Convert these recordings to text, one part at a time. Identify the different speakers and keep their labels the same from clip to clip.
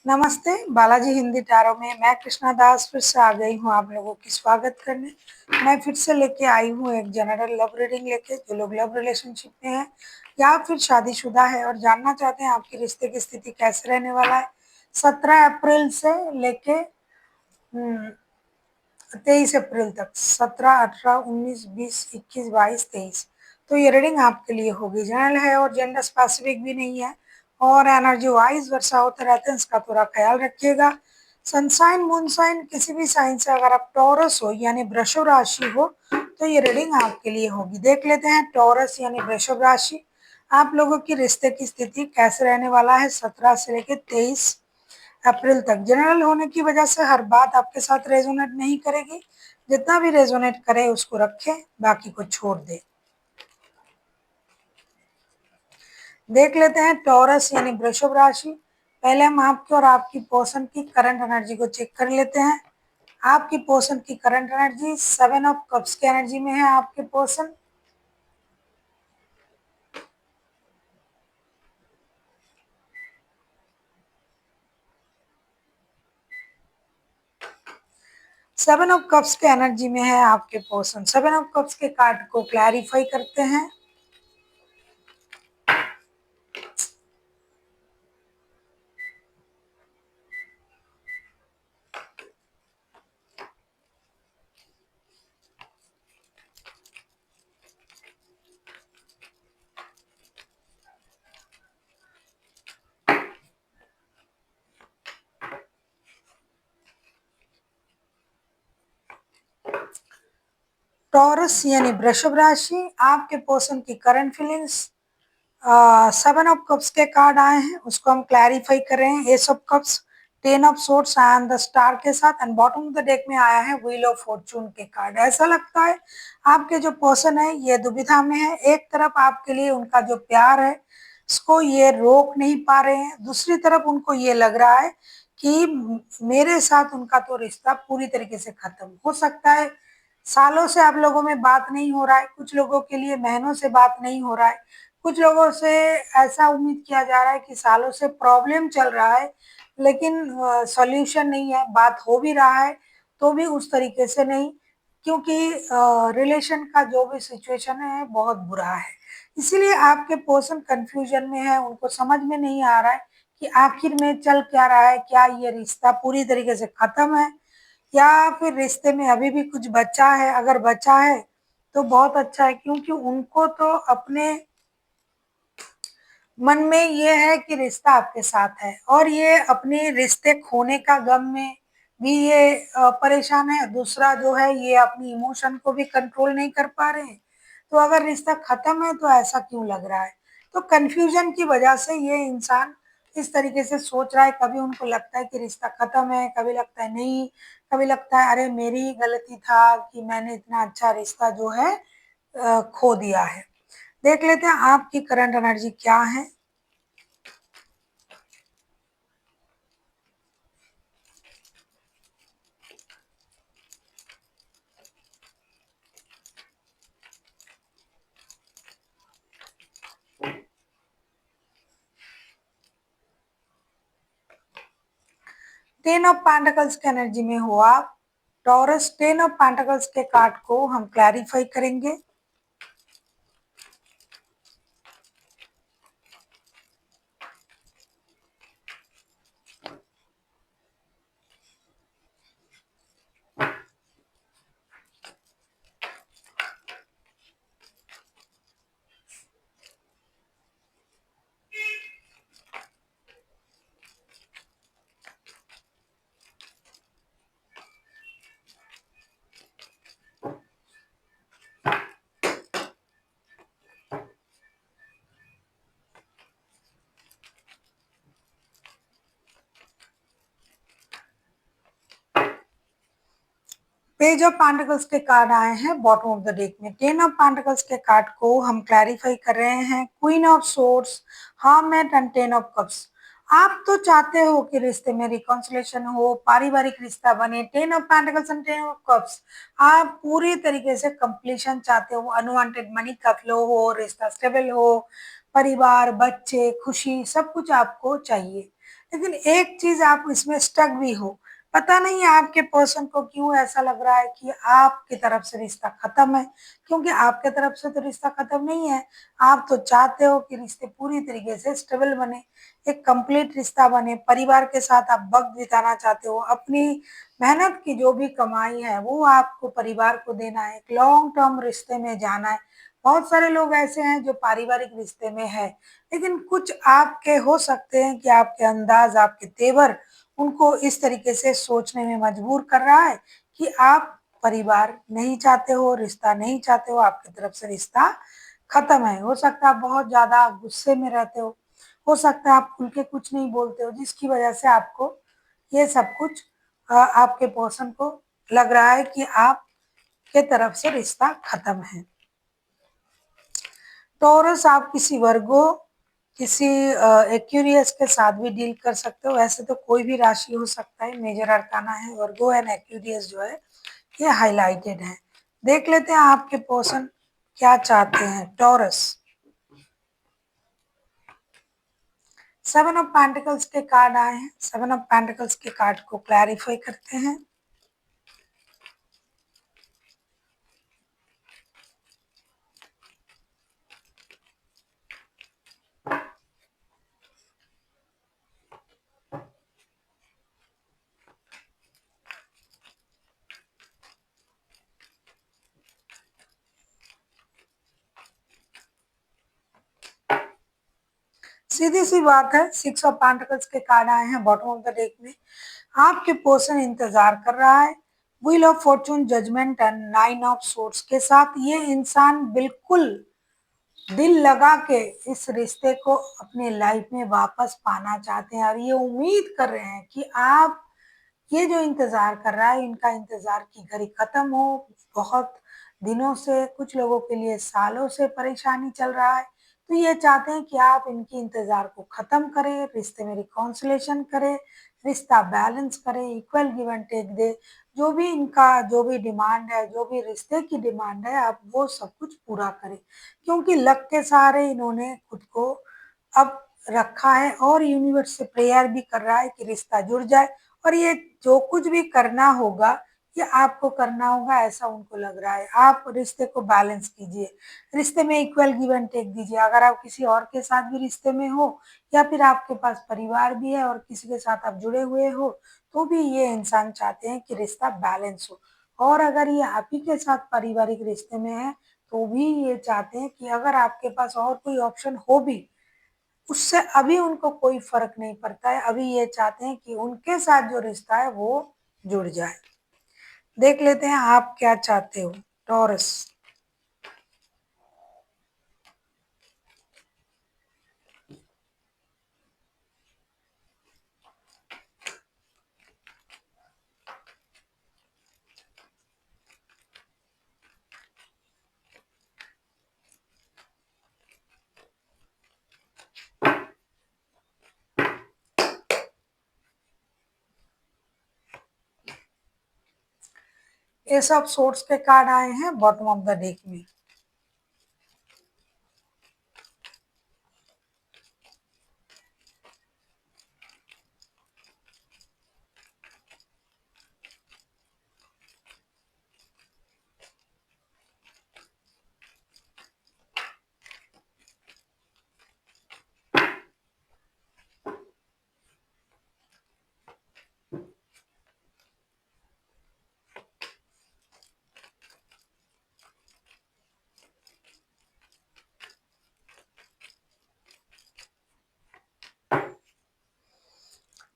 Speaker 1: नमस्ते, बालाजी हिंदी टैरो में मैं कृष्णा दास फिर से आ गई हूँ आप लोगों की स्वागत करने। मैं फिर से लेके आई हूँ एक जनरल लव रीडिंग लेके, जो लोग लव रिलेशनशिप में हैं या फिर शादीशुदा है और जानना चाहते हैं आपके रिश्ते की स्थिति कैसे रहने वाला है 17 अप्रैल से लेके 23 अप्रैल तक। 17, 18, 19, 20, 21, 22, 23। तो ये रीडिंग आपके लिए होगी। जनरल है और जेंडर स्पेसिफिक भी नहीं है और एनर्जी वाइज वर्षा होते रहते हैं, इसका थोड़ा ख्याल रखिएगा। सनसाइन मूनसाइन किसी भी साइन से अगर आप टॉरस हो यानी वृषभ राशि हो तो ये रीडिंग आपके लिए होगी। देख लेते हैं टॉरस यानी वृषभ राशि आप लोगों की रिश्ते की स्थिति कैसे रहने वाला है 17 से लेकर 23 अप्रैल तक। जनरल होने की वजह से हर बात आपके साथ रेजोनेट नहीं करेगी, जितना भी रेजोनेट करे उसको रखें, बाकी को छोड़ दें। देख लेते हैं टॉरस यानी वृषभ राशि। पहले हम आपकी और आपकी पर्सन की करंट एनर्जी को चेक कर लेते हैं। आपकी पर्सन की करंट एनर्जी 7 ऑफ कप्स की एनर्जी में है। आपके पर्सन 7 ऑफ कप्स के एनर्जी में है आपके पर्सन। 7 ऑफ कप्स के कार्ड को क्लैरिफाई करते हैं। टॉरस यानी वृषभ राशि आपके पर्सन की करंट फीलिंग्स। 7 ऑफ कप्स के कार्ड आए हैं, उसको हम क्लैरिफाई कर रहे हैं। S of cups, 10 of swords and the star के साथ, and bottom of the deck में आया है व्हील ऑफ फॉर्चून के कार्ड। ऐसा लगता है आपके जो पर्सन है ये दुविधा में है। एक तरफ आपके लिए उनका जो प्यार है इसको ये रोक नहीं पा रहे हैं, दूसरी तरफ उनको ये लग रहा है कि मेरे साथ उनका तो रिश्ता पूरी तरीके से खत्म हो सकता है। सालों से आप लोगों में बात नहीं हो रहा है, कुछ लोगों के लिए महीनों से बात नहीं हो रहा है, कुछ लोगों से ऐसा उम्मीद किया जा रहा है कि सालों से प्रॉब्लम चल रहा है लेकिन सॉल्यूशन नहीं है। बात हो भी रहा है तो भी उस तरीके से नहीं, क्योंकि रिलेशन का जो भी सिचुएशन है बहुत बुरा है। इसीलिए आपके पर्सन कंफ्यूजन में है, उनको समझ में नहीं आ रहा है कि आखिर में चल क्या रहा है। क्या ये रिश्ता पूरी तरीके से खत्म है या फिर रिश्ते में अभी भी कुछ बचा है। अगर बचा है तो बहुत अच्छा है, क्योंकि उनको तो अपने मन में ये है कि रिश्ता आपके साथ है और ये अपने रिश्ते खोने का गम में भी ये परेशान है। दूसरा जो है ये अपनी इमोशन को भी कंट्रोल नहीं कर पा रहे हैं। तो अगर रिश्ता खत्म है तो ऐसा क्यों लग रहा है। तो कंफ्यूजन की वजह से ये इंसान इस तरीके से सोच रहा है। कभी उनको लगता है कि रिश्ता खत्म है, कभी लगता है नहीं, कभी लगता है अरे मेरी ही गलती था कि मैंने इतना अच्छा रिश्ता जो है खो दिया है। देख लेते हैं आपकी करंट एनर्जी क्या है। टेन ऑफ पेंटिकल्स के एनर्जी में हो आप टॉरस। 10 ऑफ पेंटिकल्स के कार्ड को हम क्लैरिफाई करेंगे। पेज ऑफ पेंटिकल्स के कार्ड आए हैं बॉटम ऑफ द डेक में। 10 ऑफ पेंटिकल्स के कार्ड को हम क्लैरिफाई कर रहे हैं। Queen of swords, hermit and 10 of cups. आप तो चाहते हो कि रिश्ते में रिकॉन्सिलेशन हो, पारिवारिक रिश्ता बने। 10 of pentacles and 10 of cups, आप पूरी तरीके से कंप्लीशन चाहते हो। अनवांटेड मनी का फ्लो हो, रिश्ता स्टेबल हो, परिवार, बच्चे, खुशी, सब कुछ आपको चाहिए। लेकिन एक चीज़ आप इसमें स्टक भी हो, पता नहीं आपके पर्सन को क्यों ऐसा लग रहा है कि आपकी तरफ से रिश्ता खत्म है, क्योंकि आपके तरफ से तो रिश्ता खत्म नहीं है। आप तो चाहते हो कि रिश्ते पूरी तरीके से स्टेबल बने, एक कंप्लीट रिश्ता बने, परिवार के साथ आप वक़्त बिताना चाहते हो, अपनी मेहनत की जो भी कमाई है वो आपको परिवार को देना है, एक लॉन्ग टर्म रिश्ते में जाना है। बहुत सारे लोग ऐसे हैं जो पारिवारिक रिश्ते में है, लेकिन कुछ आपके हो सकते हैं कि आपके अंदाज, आपके तेवर उनको इस तरीके से सोचने में मजबूर कर रहा है कि आप परिवार नहीं चाहते हो, रिश्ता नहीं चाहते हो, आपकी तरफ से रिश्ता खत्म है। हो सकता है आप बहुत ज़्यादा गुस्से में रहते हो सकता है आप खुल के कुछ नहीं बोलते हो, जिसकी वजह से आपको ये सब कुछ आपके पर्सन को लग रहा है कि आपके तरफ से रिश्ता खत्म है। टॉरस आप किसी वर्गो, किसी एक्वेरियस के साथ भी डील कर सकते हो। वैसे तो कोई भी राशि हो सकता है, मेजर अरकाना है, वर्गो एंड एक्वेरियस जो है ये हाइलाइटेड है। देख लेते हैं आपके पर्सन क्या चाहते हैं। टॉरस, 7 ऑफ पेंटिकल्स के कार्ड आए हैं। 7 ऑफ पेंटिकल्स के कार्ड को क्लैरिफाई करते हैं। सीधी सी बात है, 6 ऑफ पेंटिकल्स के कार्ड आए हैं बॉटम ऑफ द डेक में। आपके पर्सन इंतजार कर रहा है। Wheel of fortune, judgement and 9 of swords के साथ ये इंसान बिल्कुल दिल लगा के इस रिश्ते को अपने लाइफ में वापस पाना चाहते हैं और ये उम्मीद कर रहे हैं कि आप ये जो इंतजार कर रहा है, इनका इंतजार की घड़ी खत्म हो। बहुत दिनों से, कुछ लोगों के लिए सालों से परेशानी चल रहा है, तो ये चाहते हैं कि आप इनकी इंतजार को खत्म करें, रिश्ते में रिकॉन्सिलेशन करें, रिश्ता बैलेंस करें, इक्वल गिव एंड टेक दे। जो भी इनका जो भी डिमांड है, जो भी रिश्ते की डिमांड है, आप वो सब कुछ पूरा करें, क्योंकि लक के सहारे इन्होंने खुद को अब रखा है और यूनिवर्स से प्रेयर भी कर रहा है कि रिश्ता जुड़ जाए। और ये जो कुछ भी करना होगा, ये आपको करना होगा, ऐसा उनको लग रहा है। आप रिश्ते को बैलेंस कीजिए, रिश्ते में इक्वल गिव एंड टेक दीजिए। अगर आप किसी और के साथ भी रिश्ते में हो या फिर आपके पास परिवार भी है और किसी के साथ आप जुड़े हुए हो, तो भी ये इंसान चाहते हैं कि रिश्ता बैलेंस हो। और अगर ये आप ही के साथ पारिवारिक रिश्ते में है, तो भी ये चाहते हैं कि अगर आपके पास और कोई ऑप्शन हो भी, उससे अभी उनको कोई फ़र्क नहीं पड़ता है। अभी ये चाहते हैं कि उनके साथ जो रिश्ता है वो जुड़ जाए। देख लेते हैं आप क्या चाहते हो, टॉरस। एस ऑफ सोर्ड्स के कार्ड आए हैं बॉटम ऑफ द डेक में।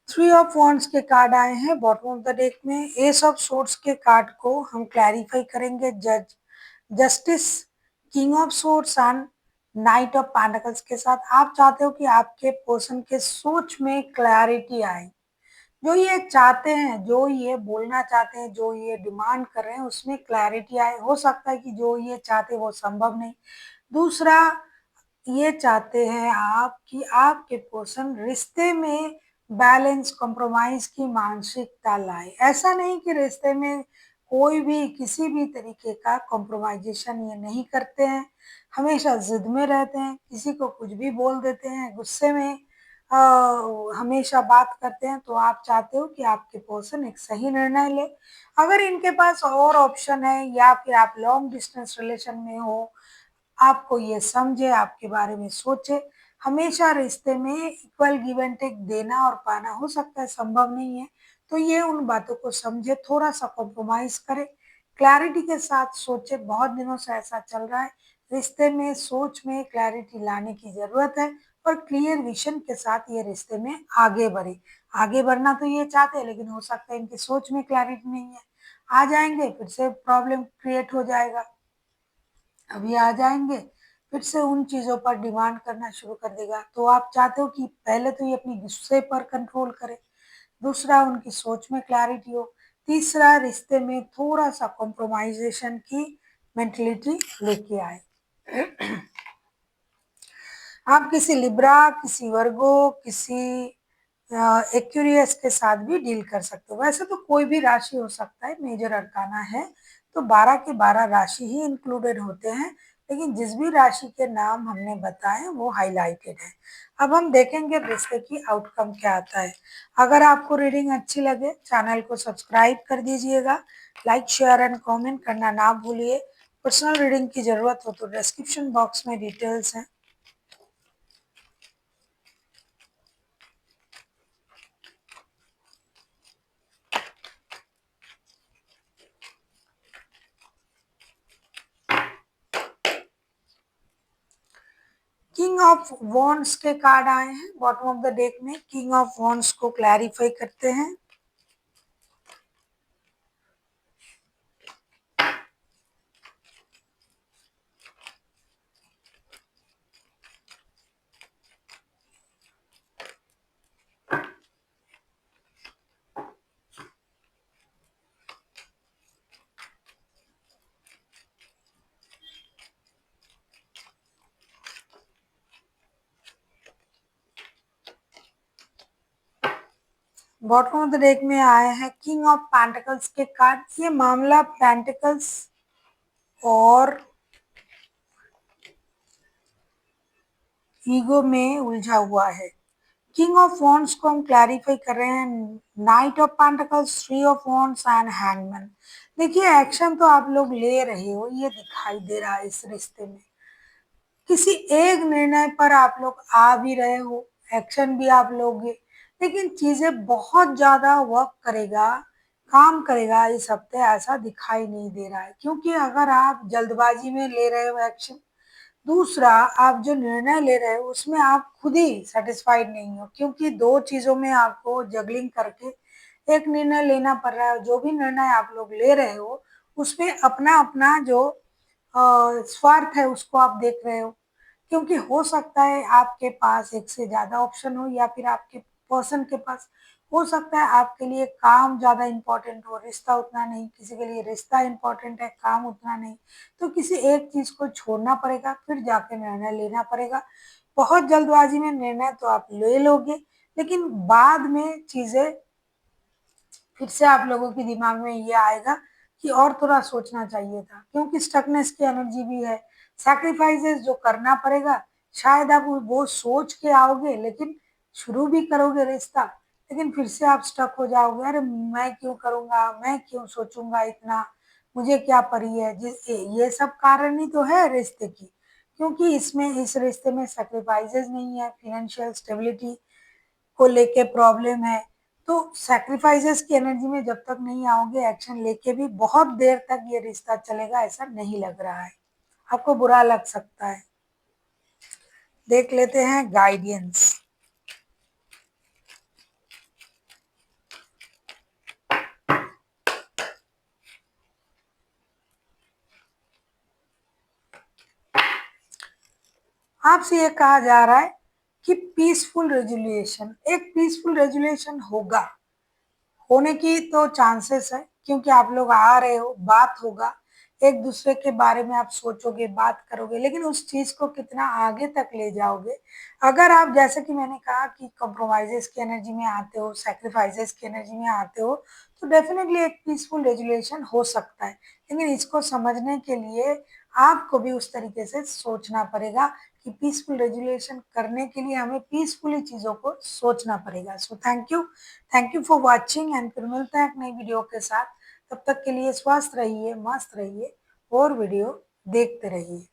Speaker 1: थ्री ऑफ वॉन्ड्स के कार्ड आए हैं बॉटम ऑफ द डेक में। एस ऑफ सोर्ड्स के कार्ड को हम क्लैरिफाई करेंगे। Justice, king of swords and night of pentacles के साथ। आप चाहते हो कि आपके पर्सन के सोच में क्लैरिटी आए, जो ये चाहते हैं, जो ये बोलना चाहते हैं, जो ये डिमांड कर रहे हैं, उसमें क्लैरिटी आए। हो सकता है कि जो ये चाहते हैं वो संभव नहीं। दूसरा, ये चाहते हैं आप कि आपके पर्सन रिश्ते में बैलेंस, कॉम्प्रोमाइज की मानसिकता लाए। ऐसा नहीं कि रिश्ते में कोई भी किसी भी तरीके का कॉम्प्रोमाइजेशन ये नहीं करते हैं, हमेशा जिद में रहते हैं, किसी को कुछ भी बोल देते हैं गुस्से में। हमेशा बात करते हैं, तो आप चाहते हो कि आपके पर्सन एक सही निर्णय ले। अगर इनके पास और ऑप्शन है या फिर आप लॉन्ग डिस्टेंस रिलेशन में हो, आपको ये समझे, आपके बारे में सोचे। हमेशा रिश्ते में इक्वल गिव एंड टेक देना और पाना हो सकता है संभव नहीं है, तो ये उन बातों को समझे, थोड़ा सा कॉम्प्रोमाइज करे, क्लैरिटी के साथ सोचे। बहुत दिनों से ऐसा चल रहा है, रिश्ते में सोच में क्लैरिटी लाने की जरूरत है और क्लियर विजन के साथ ये रिश्ते में आगे बढ़े। आगे बढ़ना तो ये चाहते हैं, लेकिन हो सकता है इनकी सोच में क्लैरिटी नहीं है। आ जाएंगे फिर से प्रॉब्लम क्रिएट हो जाएगा। अभी आ जाएंगे फिर से उन चीजों पर डिमांड करना शुरू कर देगा। तो आप चाहते हो कि पहले तो ये अपनी गुस्से पर कंट्रोल करे, दूसरा उनकी सोच में क्लैरिटी हो, तीसरा रिश्ते में थोड़ा सा कॉम्प्रोमाइजेशन की मेंटलिटी लेके आए। आप किसी लिब्रा, किसी वर्गो, किसी एक्यूरियस के साथ भी डील कर सकते हो। वैसे तो कोई भी राशि हो सकता है, मेजर अरकाना है तो 12 के 12 राशि ही इंक्लूडेड होते हैं, लेकिन जिस भी राशि के नाम हमने बताए वो हाईलाइटेड है। अब हम देखेंगे रिश्ते की आउटकम क्या आता है। अगर आपको रीडिंग अच्छी लगे, चैनल को सब्सक्राइब कर दीजिएगा, लाइक शेयर एंड कमेंट करना ना भूलिए। पर्सनल रीडिंग की जरूरत हो तो डिस्क्रिप्शन बॉक्स में डिटेल्स हैं। किंग ऑफ वॉन्ड्स के कार्ड आए हैं बॉटम ऑफ द डेक में। किंग ऑफ वॉन्ड्स को क्लैरिफाई करते हैं। बॉटम ऑफ द डेक में आए हैं किंग ऑफ पेंटिकल्स के कार्ड। ये मामला पेंटिकल्स और ईगो में उलझा हुआ है। किंग ऑफ वॉन्ड्स को हम क्लैरिफाई कर रहे हैं। Night of pentacles, three of wands and hangman. देखिए, एक्शन तो आप लोग ले रहे हो, ये दिखाई दे रहा है इस रिश्ते में। किसी एक निर्णय पर आप लोग आ भी रहे हो, एक्शन भी आप लोगे, लेकिन चीजें बहुत ज्यादा वर्क करेगा, काम करेगा इस हफ्ते, ऐसा दिखाई नहीं दे रहा है। क्योंकि अगर आप जल्दबाजी में ले रहे हो एक्शन, दूसरा आप जो निर्णय ले रहे हो उसमें आप खुद ही सेटिस्फाइड नहीं हो, क्योंकि दो चीजों में आपको जगलिंग करके एक निर्णय लेना पड़ रहा है। जो भी निर्णय आप लोग ले रहे हो उसमें अपना अपना जो स्वार्थ है उसको आप देख रहे हो। क्योंकि हो सकता है आपके पास एक से ज्यादा ऑप्शन हो, या फिर आपके पर्सन के पास हो सकता है आपके लिए काम ज्यादा इंपॉर्टेंट हो, रिश्ता उतना नहीं। किसी के लिए रिश्ता इंपॉर्टेंट है, काम उतना नहीं। तो किसी एक चीज को छोड़ना पड़ेगा, फिर जाके निर्णय लेना पड़ेगा। बहुत जल्दबाजी में निर्णय तो आप ले लोगे, लेकिन बाद में चीजें फिर से आप लोगों के दिमाग में ये आएगा कि और थोड़ा सोचना चाहिए था, क्योंकि स्टकनेस की एनर्जी भी है। सैक्रिफाइसेस जो करना पड़ेगा, शायद आप वो सोच के आओगे, लेकिन शुरू भी करोगे रिश्ता, लेकिन फिर से आप स्टक हो जाओगे। अरे मैं क्यों करूंगा, मैं क्यों सोचूंगा इतना, मुझे क्या पड़ी है। ये सब कारण ही तो है रिश्ते की। क्योंकि इसमें इस रिश्ते में सैक्रिफाइसेस नहीं है, फिनेंशियल स्टेबिलिटी को लेके प्रॉब्लम है। तो सैक्रिफाइसेस की एनर्जी में जब तक नहीं आओगे, एक्शन लेके भी बहुत देर तक ये रिश्ता चलेगा ऐसा नहीं लग रहा है। आपको बुरा लग सकता है। देख लेते हैं गाइडेंस। आपसे ये कहा जा रहा है कि पीसफुल रेजुलेशन, एक पीसफुल रेजुलेशन होगा, होने की तो चांसेस है, क्योंकि आप लोग आ रहे हो, बात होगा, एक दूसरे के बारे में आप सोचोगे, बात करोगे, लेकिन उस चीज को कितना आगे तक ले जाओगे। अगर आप, जैसे कि मैंने कहा कि कॉम्प्रोमाइजेस की एनर्जी में आते हो, सेक्रीफाइसेस की एनर्जी में आते हो, तो डेफिनेटली एक पीसफुल रेजुलेशन हो सकता है। लेकिन इसको समझने के लिए आपको भी उस तरीके से सोचना पड़ेगा कि पीसफुल रेजुलेशन करने के लिए हमें पीसफुली चीज़ों को सोचना पड़ेगा। So thank you for watching and फिर मिलते हैं एक नई वीडियो के साथ। तब तक के लिए स्वस्थ रहिए, मस्त रहिए और वीडियो देखते रहिए।